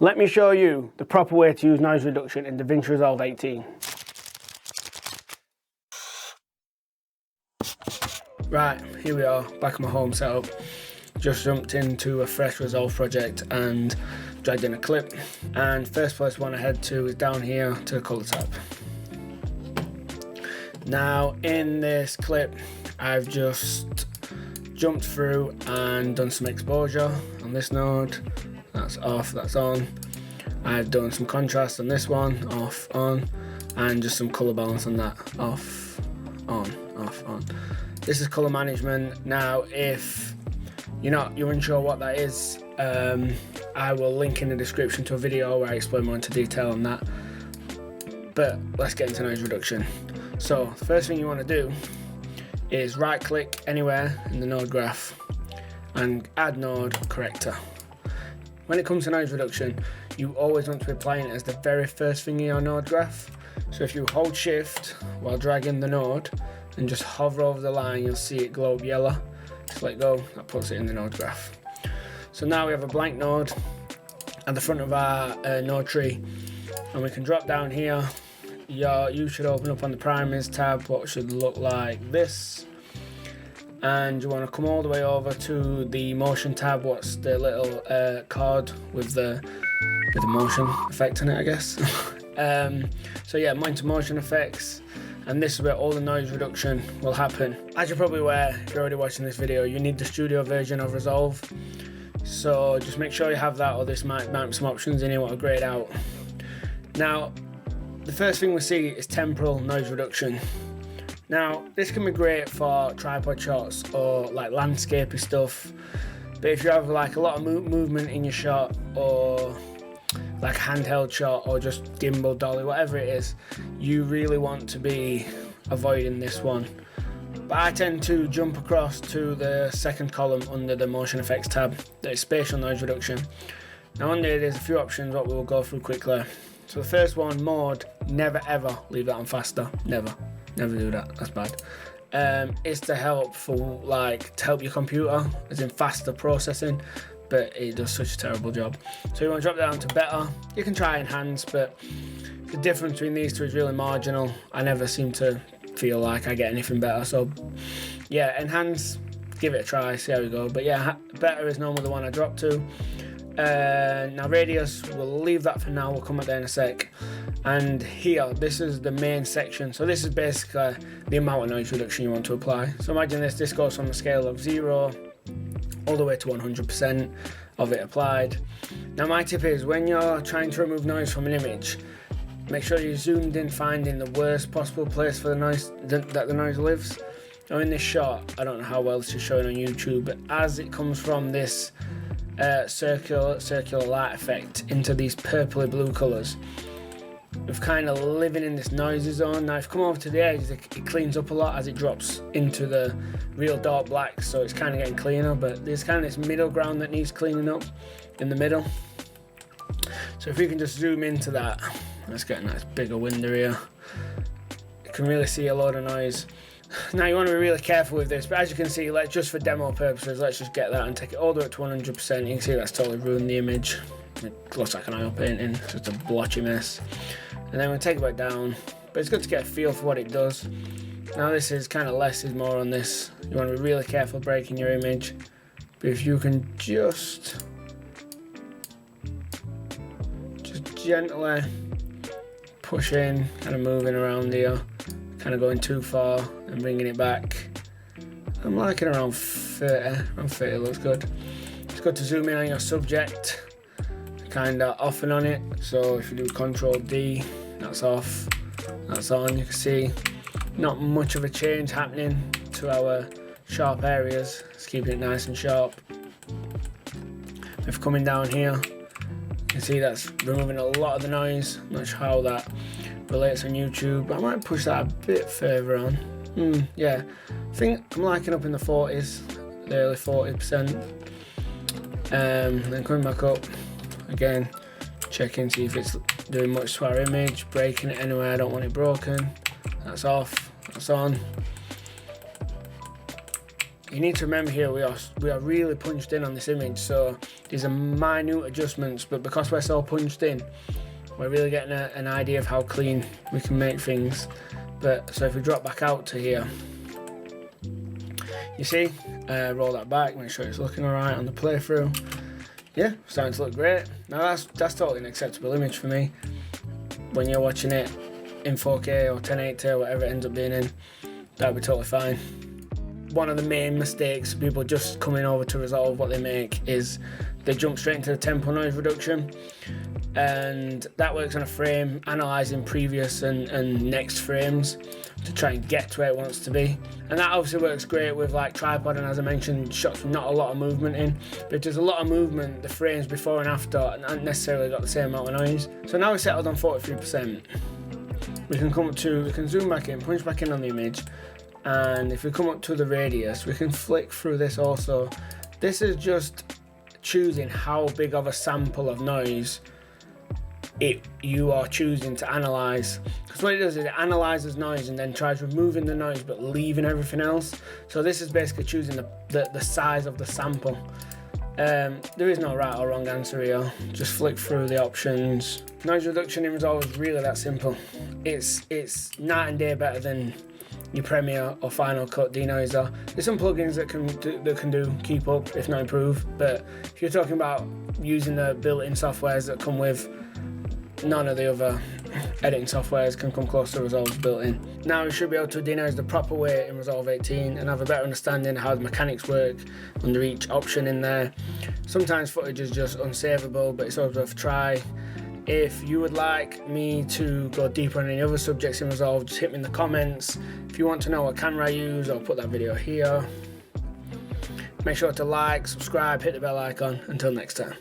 Let me show you the proper way to use noise reduction in DaVinci Resolve 18. Right, here we are, back at my home setup. Just jumped into a fresh Resolve project and dragged in a clip. And first place I want to head to is down here to the colour tab. Now in this clip, I've just jumped through and done some exposure on this node. That's off, that's on. I've done some contrast on this one, off, on, and just some colour balance on that, off, on, off, on. This is colour management. Now, if you're unsure what that is, I will link in the description to a video where I explain more into detail on that. But let's get into noise reduction. So, the first thing you want to do is right click anywhere in the node graph and add node corrector. When it comes to noise reduction, you always want to be applying it as the very first thing in your node graph. So if you hold shift while dragging the node and just hover over the line, you'll see it glow up yellow. Just let go, that puts it in the node graph. So now we have a blank node at the front of our node tree, and we can drop down here. You should open up on the primers tab what should look like this, and you want to come all the way over to the motion tab. What's the little card with the motion effect in it, I guess. So yeah, into motion effects, and this is where all the noise reduction will happen. As you're probably aware, if you're already watching this video, you need the studio version of Resolve, so just make sure you have that, or this might be some options in here what are grayed out. Now the first thing we see is temporal noise reduction. Now this can be great for tripod shots or like landscapey stuff, but if you have like a lot of movement in your shot, or like a handheld shot, or just gimbal, dolly, whatever it is, you really want to be avoiding this one. But I tend to jump across to the second column under the motion effects tab, that is spatial noise reduction. Now under here there's a few options what we will go through quickly. So the first one, mode, never ever leave that on faster, never do that, that's bad. It's to help your computer, as in faster processing, but it does such a terrible job. So you want to drop down to better. You can try enhance, but the difference between these two is really marginal. I never seem to feel like I get anything better. So yeah, enhance, give it a try, see how we go. But yeah, better is normally the one I drop to. Now radius, we'll leave that for now, we'll come back there in a sec. And here, this is the main section. So this is basically the amount of noise reduction you want to apply. So imagine this goes from a scale of 0 all the way to 100% of it applied. Now my tip is, when you're trying to remove noise from an image, make sure you're zoomed in, finding the worst possible place for the noise that the noise lives. Now in this shot, I don't know how well this is showing on YouTube, but as it comes from this circular light effect into these purpley blue colours, we're kind of living in this noisy zone. Now if you come over to the edge, it cleans up a lot as it drops into the real dark black, so it's kind of getting cleaner, but there's kind of this middle ground that needs cleaning up in the middle. So if we can just zoom into that, let's get a nice bigger window here. You can really see a lot of noise. Now you want to be really careful with this, but as you can see, just for demo purposes, let's just get that and take it all the way to 100%. You can see that's totally ruined the image. It looks like an oil painting, it's just a blotchy mess. And then we'll take it back down, but it's good to get a feel for what it does. Now this is kind of less is more on this. You want to be really careful breaking your image, but if you can just gently push in, kind of moving around here, kind of going too far and bringing it back. I'm liking around 30, around 30 looks good. It's good to zoom in on your subject, kind of off and on it. So if you do Control D, that's off, that's on. You can see not much of a change happening to our sharp areas. It's keeping it nice and sharp. If coming down here, you can see that's removing a lot of the noise. I'm not sure how that relates on YouTube, but I might push that a bit further on. Yeah, I think I'm liking up in the 40s, the early 40%. Then coming back up again, checking, see if it's doing much to our image, breaking it anywhere I don't want it broken. That's off, that's on. You need to remember here we are really punched in on this image, so These are minute adjustments, but because we're so punched in, we're really getting an idea of how clean we can make things. But so if we drop back out to here, you see, roll that back, make sure it's looking all right on the playthrough. Yeah, starting to look great. Now that's totally an acceptable image for me. When you're watching it in 4K or 1080 or whatever it ends up being in, that'll be totally fine. One of the main mistakes of people just coming over to resolve what they make is they jump straight into the tempo noise reduction, and that works on a frame, analysing previous and next frames to try and get to where it wants to be. And that obviously works great with like tripod, and as I mentioned, shots with not a lot of movement in. But if there's a lot of movement, the frames before and after aren't necessarily got the same amount of noise. So now we're settled on 43%. We can zoom back in, punch back in on the image, and if we come up to the radius, we can flick through this also. This is just choosing how big of a sample of noise you are choosing to analyze, because what it does is it analyzes noise and then tries removing the noise but leaving everything else. So this is basically choosing the size of the sample. There is no right or wrong answer here. Just flick through the options. Noise reduction in Resolve is really that simple. It's night and day better than your Premiere or Final Cut denoiser. There's some plugins that can keep up, if not improve. But if you're talking about using the built-in softwares that come with, none of the other editing softwares can come close to Resolve's built-in. Now you should be able to denoise the proper way in Resolve 18 and have a better understanding of how the mechanics work under each option in there. Sometimes footage is just unsavable, but it's always worth a try. If you would like me to go deeper on any other subjects in Resolve, just hit me in the comments. If you want to know what camera I use, I'll put that video here. Make sure to like, subscribe, hit the bell icon. Until next time.